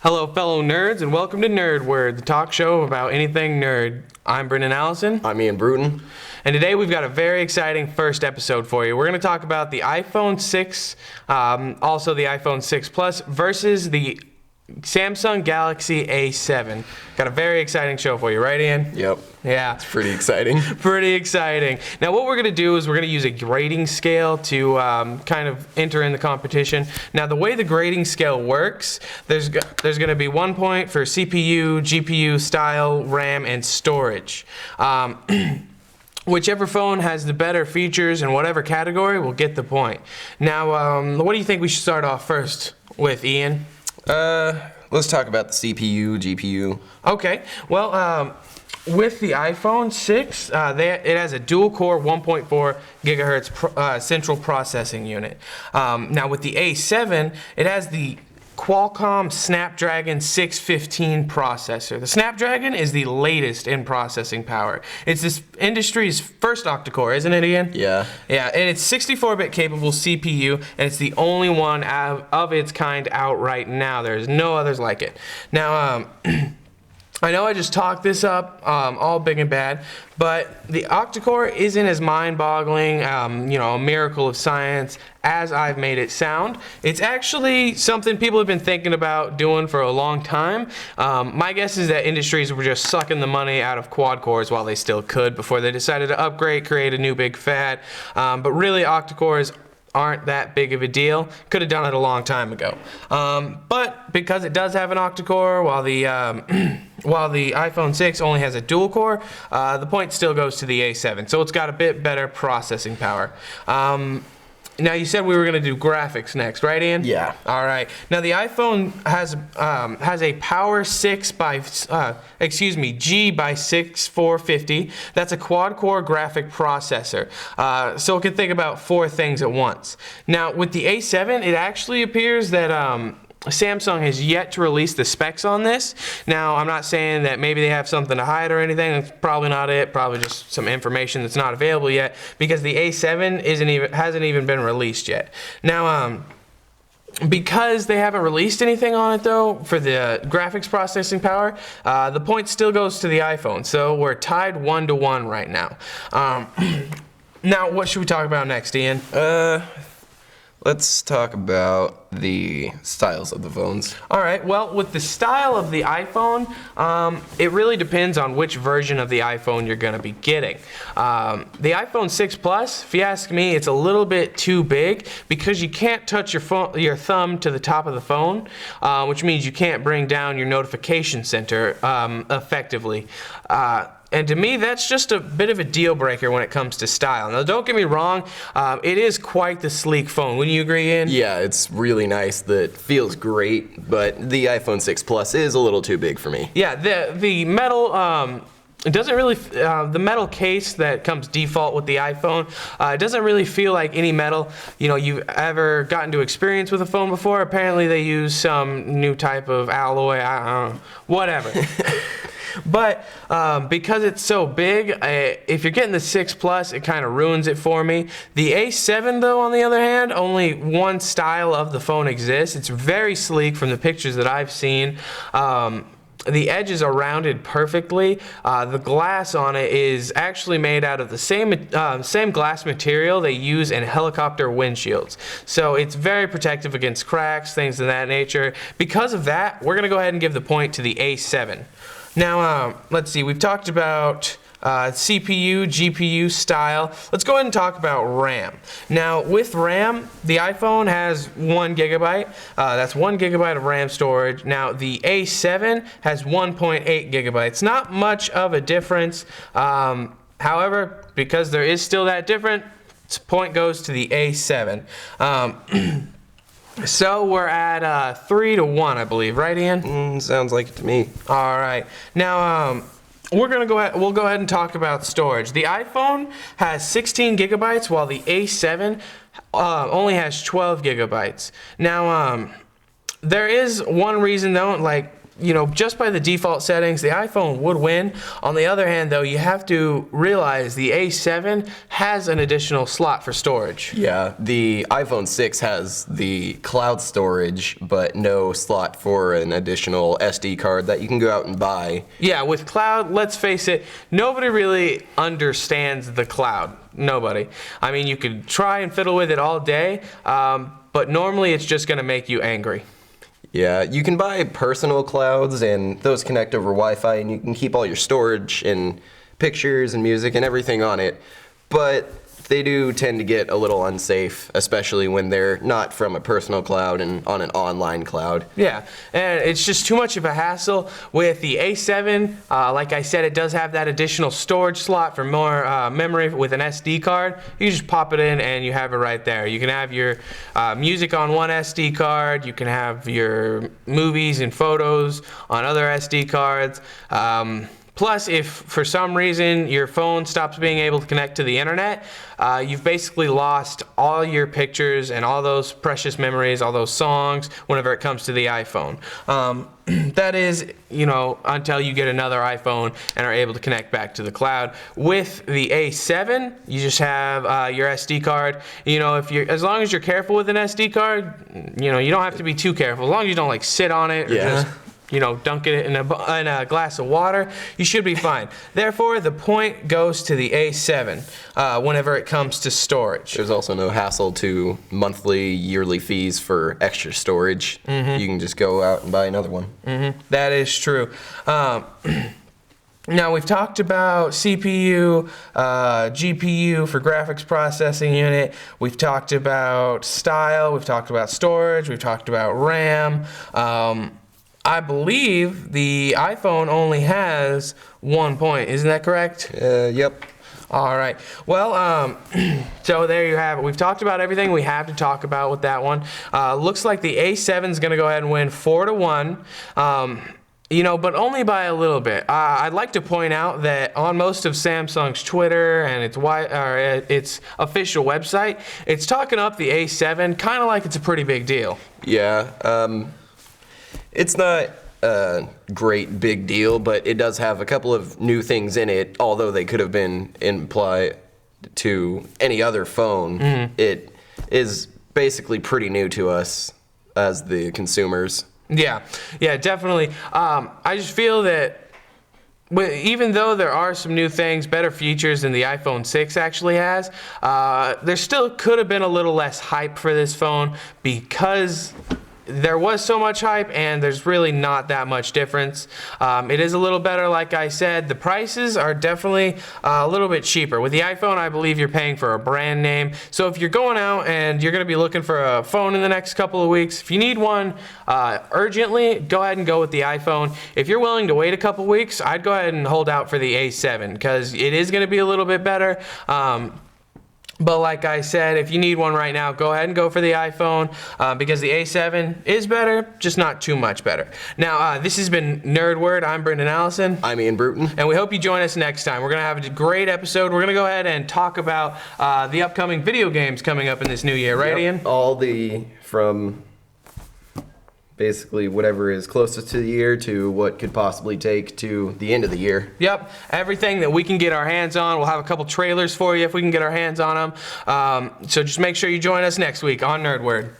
Hello, fellow nerds, and welcome to Nerd Word, the talk show about anything nerd. I'm Brendan Allison. I'm Ian Bruton. And today we've got a very exciting first episode for you. We're going to talk about the iPhone 6, also the iPhone 6 Plus, versus the Samsung Galaxy A7. Got a very exciting show for you, right, Ian? Yep. Yeah. It's pretty exciting. Pretty exciting. Now, what we're going to do is we're going to use a grading scale to kind of enter in the competition. Now, the way the grading scale works, there's going to be 1 point for CPU, GPU, style, RAM, and storage. Whichever phone has the better features in whatever category will get the point. Now, what do you think we should start off first with, Ian? Let's talk about the CPU, GPU. Okay. Well, with the iPhone 6, it has a dual-core 1.4 gigahertz central processing unit. Now, with the A7, it has the Qualcomm Snapdragon 615 processor. The Snapdragon is the latest in processing power. It's this industry's first octa-core, isn't it, Ian? Yeah. Yeah, and it's 64-bit capable CPU, and it's the only one of its kind out right now. There's no others like it. Now, I know I just talked this up all big and bad, but the octa-core isn't as mind-boggling, a miracle of science as I've made it sound. It's actually something people have been thinking about doing for a long time. My guess is that industries were just sucking the money out of quad-cores while they still could before they decided to upgrade, create a new big fad. But really, octa-cores aren't that big of a deal. Could have done it a long time ago. But because it does have an octa-core, while the iPhone 6 only has a dual core, the point still goes to the A7. So it's got a bit better processing power. Now, you said we were going to do graphics next, right, Ian? Yeah. All right. Now, the iPhone has a Power G by 6 450. That's a quad-core graphic processor. So it can think about 4 things at once. Now, with the A7, it actually appears that Samsung has yet to release the specs on this. Now, I'm not saying that maybe they have something to hide or anything. That's probably not it. Probably just some information that's not available yet, because the A7 hasn't even been released yet. Now, because they haven't released anything on it, though, for the graphics processing power, the point still goes to the iPhone. So we're tied 1-1 right now. Now, what should we talk about next, Ian? Let's talk about the styles of the phones. All right. Well, with the style of the iPhone, it really depends on which version of the iPhone you're going to be getting. The iPhone 6 Plus, if you ask me, it's a little bit too big because you can't touch your thumb to the top of the phone, which means you can't bring down your notification center effectively. And to me, that's just a bit of a deal breaker when it comes to style. Now, don't get me wrong, it is quite the sleek phone. Wouldn't you agree, Ian? Yeah, it's really nice. That feels great, but the iPhone 6 Plus is a little too big for me. Yeah, the metal, it doesn't really, the metal case that comes default with the iPhone, it doesn't really feel like any metal, you've ever gotten to experience with a phone before. Apparently they use some new type of alloy, I don't know, whatever. But because it's so big, if you're getting the 6 Plus, it kind of ruins it for me. The A7, though, on the other hand, only one style of the phone exists. It's very sleek from the pictures that I've seen. The edges are rounded perfectly. The glass on it is actually made out of the same glass material they use in helicopter windshields. So it's very protective against cracks, things of that nature. Because of that, we're going to go ahead and give the point to the A7. Now, let's see. We've talked about CPU, GPU, style. Let's go ahead and talk about RAM. Now, with RAM, the iPhone has 1 gigabyte. That's 1 gigabyte of RAM storage. Now, the A7 has 1.8 gigabytes. Not much of a difference. However, because there is still that difference, point goes to the A7. So we're at 3-1, I believe, right, Ian? Sounds like it to me. All right. Now, we'll go ahead and talk about storage. The iPhone has 16 gigabytes, while the A7 only has 12 gigabytes. Now, there is one reason, though, like just by the default settings, the iPhone would win. On the other hand, though, you have to realize the A7 has an additional slot for storage. Yeah, the iPhone 6 has the cloud storage, but no slot for an additional SD card that you can go out and buy. Yeah, with cloud, let's face it, nobody really understands the cloud. Nobody. I mean, you could try and fiddle with it all day, but normally it's just going to make you angry. Yeah, you can buy personal clouds, and those connect over Wi-Fi, and you can keep all your storage and pictures and music and everything on it. But they do tend to get a little unsafe, especially when they're not from a personal cloud and on an online cloud. Yeah, and it's just too much of a hassle. With the A7, like I said, it does have that additional storage slot for more memory with an SD card. You just pop it in and you have it right there. You can have your music on one SD card. You can have your movies and photos on other SD cards. Plus, if for some reason your phone stops being able to connect to the internet, you've basically lost all your pictures and all those precious memories, all those songs, whenever it comes to the iPhone. That is, until you get another iPhone and are able to connect back to the cloud. With the A7, you just have your SD card. As long as you're careful with an SD card, you don't have to be too careful. As long as you don't sit on it or just dunk it in a glass of water, you should be fine. Therefore, the point goes to the A7 whenever it comes to storage. There's also no hassle to monthly, yearly fees for extra storage. Mm-hmm. You can just go out and buy another one. Mm-hmm. That is true. Now, we've talked about CPU, GPU for graphics processing unit. We've talked about style. We've talked about storage. We've talked about RAM. I believe the iPhone only has 1 point. Isn't that correct? Yep. All right. Well, so there you have it. We've talked about everything we have to talk about with that one. Looks like the A7 is going to go ahead and win 4-1. But only by a little bit. I'd like to point out that on most of Samsung's Twitter and its official website, it's talking up the A7 kind of like it's a pretty big deal. Yeah. It's not a great big deal, but it does have a couple of new things in it, although they could have been implied to any other phone. Mm-hmm. It is basically pretty new to us as the consumers. Yeah, definitely. I just feel that even though there are some new things, better features than the iPhone 6 actually has, there still could have been a little less hype for this phone because there was so much hype and there's really not that much difference. It is a little better, like I said. The prices are definitely a little bit cheaper. With the iPhone, I believe you're paying for a brand name. So if you're going out and you're going to be looking for a phone in the next couple of weeks, if you need one urgently, go ahead and go with the iPhone. If you're willing to wait a couple weeks, I'd go ahead and hold out for the A7 because it is going to be a little bit better. But like I said, if you need one right now, go ahead and go for the iPhone because the A7 is better, just not too much better. Now, this has been Nerd Word. I'm Brendan Allison. I'm Ian Bruton. And we hope you join us next time. We're going to have a great episode. We're going to go ahead and talk about the upcoming video games coming up in this new year, right, Ian? All from basically whatever is closest to the year to what could possibly take to the end of the year. Yep, everything that we can get our hands on. We'll have a couple trailers for you if we can get our hands on them. So just make sure you join us next week on Nerd Word.